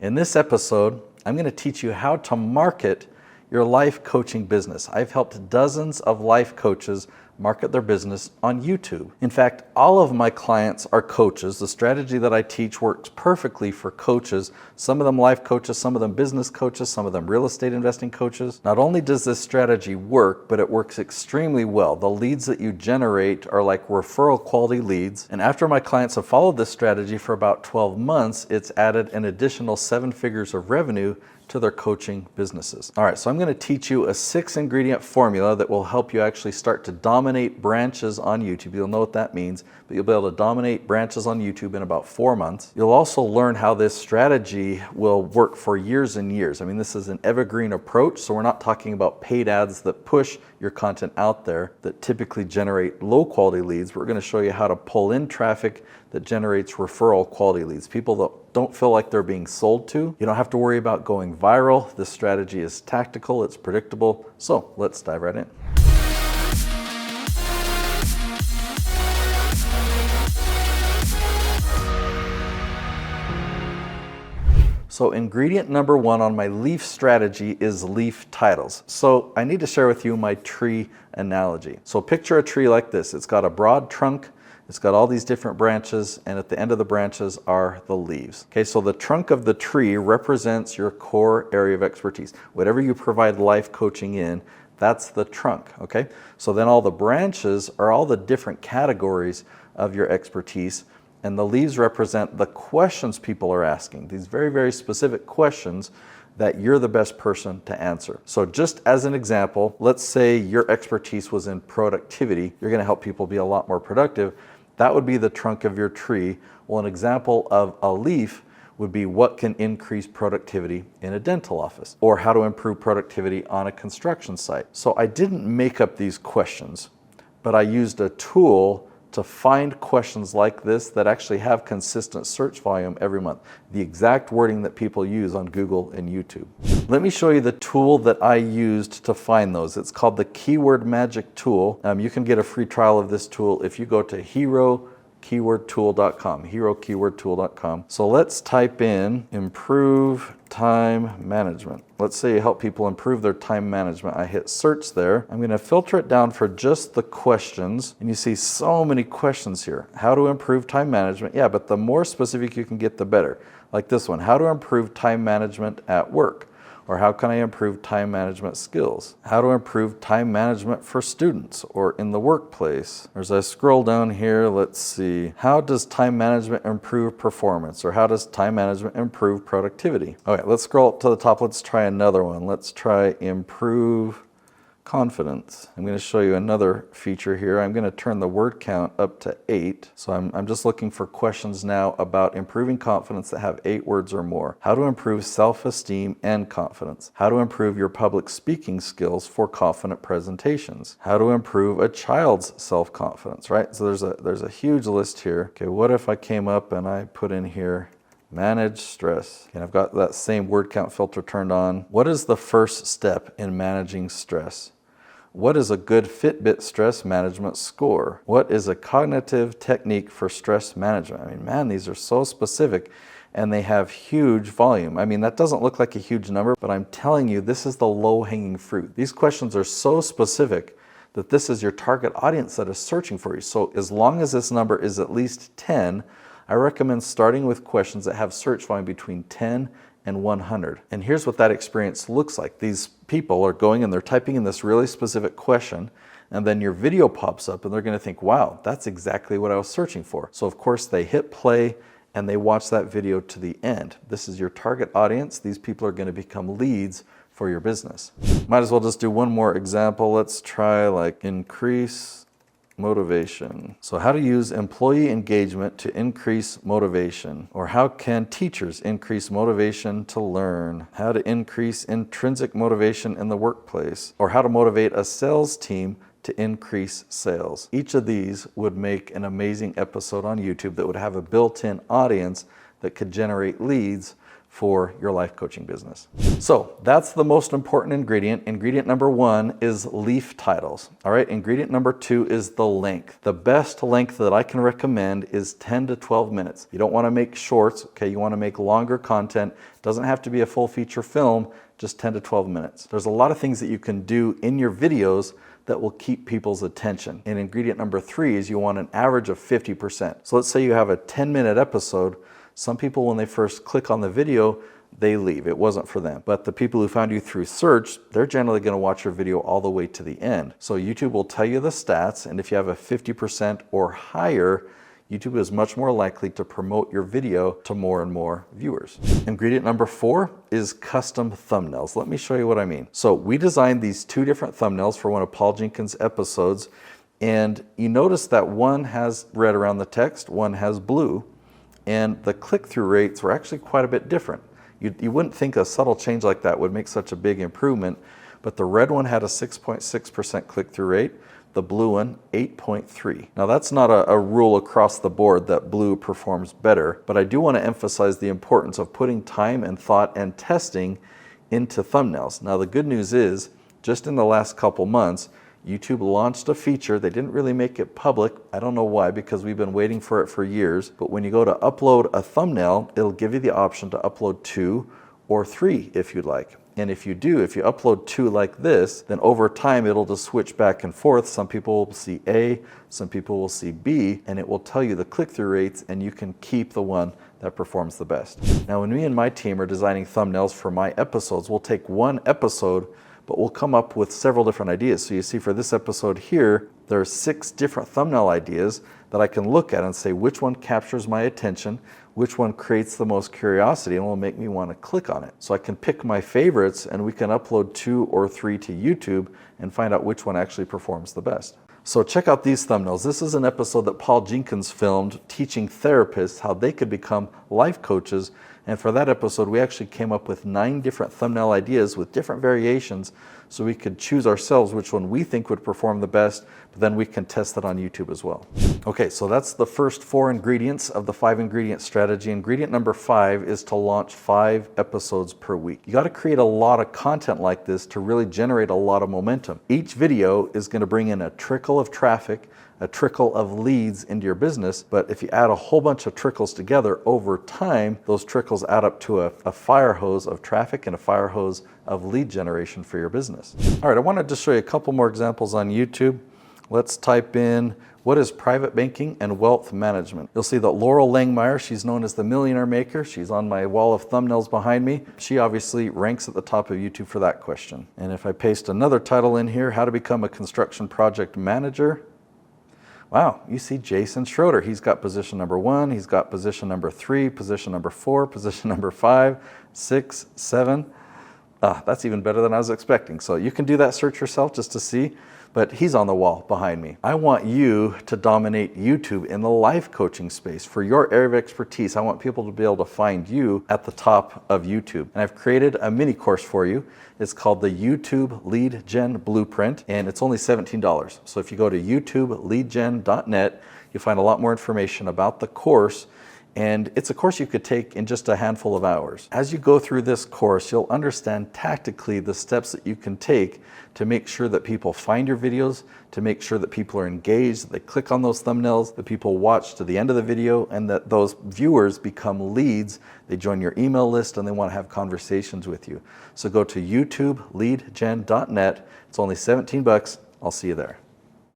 In this episode, I'm going to teach you how to market your life coaching business. I've helped dozens of life coaches market their business on YouTube. In fact, all of my clients are coaches. The strategy that I teach works perfectly for coaches. Some of them life coaches, some of them business coaches, some of them real estate investing coaches. Not only does this strategy work, but it works extremely well. The leads that you generate are like referral quality leads. And after my clients have followed this strategy for about 12 months, it's added an additional 7 figures of revenue to their coaching businesses. All right, so I'm going to teach you a 6-ingredient formula that will help you actually start to dominate branches on YouTube. You'll know what that means, but you'll be able to dominate branches on YouTube in about 4 months. You'll also learn how this strategy will work for years and years. I mean, this is an evergreen approach, so we're not talking about paid ads that push your content out there that typically generate low quality leads. We're going to show you how to pull in traffic that generates referral quality leads. People that don't feel like they're being sold to. You don't have to worry about going viral. This strategy is tactical, it's predictable. So let's dive right in. So ingredient number 1 on my leaf strategy is leaf titles. So I need to share with you my tree analogy. So picture a tree like this. It's got a broad trunk, it's got all these different branches, and at the end of the branches are the leaves. Okay, so the trunk of the tree represents your core area of expertise. Whatever you provide life coaching in, that's the trunk, okay? So then all the branches are all the different categories of your expertise, and the leaves represent the questions people are asking, these very, very specific questions that you're the best person to answer. So just as an example, let's say your expertise was in productivity. You're gonna help people be a lot more productive. That would be the trunk of your tree. Well, an example of a leaf would be what can increase productivity in a dental office, or how to improve productivity on a construction site. So I didn't make up these questions, but I used a tool to find questions like this that actually have consistent search volume every month. The exact wording that people use on Google and YouTube. Let me show you the tool that I used to find those. It's called the Keyword Magic Tool. You can get a free trial of this tool if you go to herokeywordtool.com. So let's type in improve time management. Let's say you help people improve their time management. I hit search there. I'm going to filter it down for just the questions. And you see so many questions here. How to improve time management. Yeah, but the more specific you can get, the better. Like this one, how to improve time management at work. Or how can I improve time management skills? How to improve time management for students or in the workplace. As I scroll down here, let's see. How does time management improve performance? Or how does time management improve productivity? Okay, let's scroll up to the top. Let's try another one. Let's try improve confidence. I'm going to show you another feature here. I'm going to turn the word count up to 8. So I'm just looking for questions now about improving confidence that have 8 words or more. How to improve self-esteem and confidence. How to improve your public speaking skills for confident presentations. How to improve a child's self-confidence, right? So there's a huge list here. Okay, what if I came up and I put in here manage stress. And I've got that same word count filter turned on. What is the first step in managing stress? What is a good Fitbit stress management score? What is a cognitive technique for stress management? I mean, man, these are so specific and they have huge volume. I mean, that doesn't look like a huge number, but I'm telling you, this is the low-hanging fruit. These questions are so specific that this is your target audience that is searching for you. So as long as this number is at least 10, I recommend starting with questions that have search volume between 10 and 100. And here's what that experience looks like. These people are going and they're typing in this really specific question, and then your video pops up and they're going to think, wow, that's exactly what I was searching for. So of course they hit play and they watch that video to the end. This is your target audience. These people are going to become leads for your business. Might as well just do one more example. Let's try like increase motivation. So how to use employee engagement to increase motivation, or how can teachers increase motivation to learn, how to increase intrinsic motivation in the workplace, or how to motivate a sales team to increase sales. Each of these would make an amazing episode on YouTube that would have a built-in audience that could generate leads for your life coaching business. So that's the most important ingredient. Ingredient number 1 is leaf titles. All right, ingredient number 2 is the length. The best length that I can recommend is 10 to 12 minutes. You don't want to make shorts, okay? You want to make longer content. It doesn't have to be a full feature film, just 10 to 12 minutes. There's a lot of things that you can do in your videos that will keep people's attention. And ingredient number 3 is you want an average of 50%. So let's say you have a 10-minute episode. Some people, when they first click on the video, they leave. It wasn't for them. But the people who found you through search, they're generally going to watch your video all the way to the end. So YouTube will tell you the stats, and if you have a 50% or higher, YouTube is much more likely to promote your video to more and more viewers. Ingredient number 4 is custom thumbnails. Let me show you what I mean. So we designed these 2 different thumbnails for one of Paul Jenkins' episodes, and you notice that one has red around the text, one has blue, and the click-through rates were actually quite a bit different. You wouldn't think a subtle change like that would make such a big improvement, but the red one had a 6.6% click-through rate, the blue one 8.3. Now that's not a rule across the board that blue performs better, but I do want to emphasize the importance of putting time and thought and testing into thumbnails. Now the good news is, just in the last couple months, YouTube launched a feature. They didn't really make it public. I don't know why, because we've been waiting for it for years. But when you go to upload a thumbnail, it'll give you the option to upload 2 or 3 if you'd like. And if you upload 2 like this, then over time it'll just switch back and forth. Some people will see A, some people will see B, and it will tell you the click-through rates, and you can keep the one that performs the best. Now, when me and my team are designing thumbnails for my episodes, we'll take one episode, but we'll come up with several different ideas. So you see for this episode here, there are 6 different thumbnail ideas that I can look at and say which one captures my attention, which one creates the most curiosity and will make me want to click on it. So I can pick my favorites, and we can upload 2 or 3 to YouTube and find out which one actually performs the best. So check out these thumbnails. This is an episode that Paul Jenkins filmed teaching therapists how they could become life coaches. And for that episode, we actually came up with 9 different thumbnail ideas with different variations, so we could choose ourselves which one we think would perform the best, but then we can test it on YouTube as well. Okay, so that's the first 4 ingredients of the 5-ingredient strategy. Ingredient number 5 is to launch 5 episodes per week. You got to create a lot of content like this to really generate a lot of momentum. Each video is going to bring in a trickle of traffic, a trickle of leads into your business, but if you add a whole bunch of trickles together over time, those trickles add up to a fire hose of traffic and a fire hose of lead generation for your business. All right, I wanted to show you a couple more examples on YouTube. Let's type in, what is private banking and wealth management? You'll see that Laurel Langmeyer, she's known as the Millionaire Maker. She's on my wall of thumbnails behind me. She obviously ranks at the top of YouTube for that question. And if I paste another title in here, how to become a construction project manager, wow, you see Jason Schroeder. He's got position number 1, he's got position number 3, position number 4, position number 5, 6, 7. That's even better than I was expecting. So you can do that search yourself just to see, but he's on the wall behind me. I want you to dominate YouTube in the life coaching space. For your area of expertise, I want people to be able to find you at the top of YouTube. And I've created a mini course for you. It's called the YouTube Lead Gen Blueprint, and it's only $17. So if you go to youtubeleadgen.net, you'll find a lot more information about the course. And it's a course you could take in just a handful of hours. As you go through this course, you'll understand tactically the steps that you can take to make sure that people find your videos, to make sure that people are engaged, that they click on those thumbnails, that people watch to the end of the video, and that those viewers become leads. They join your email list and they want to have conversations with you. So go to youtubeleadgen.net. It's only $17. I'll see you there.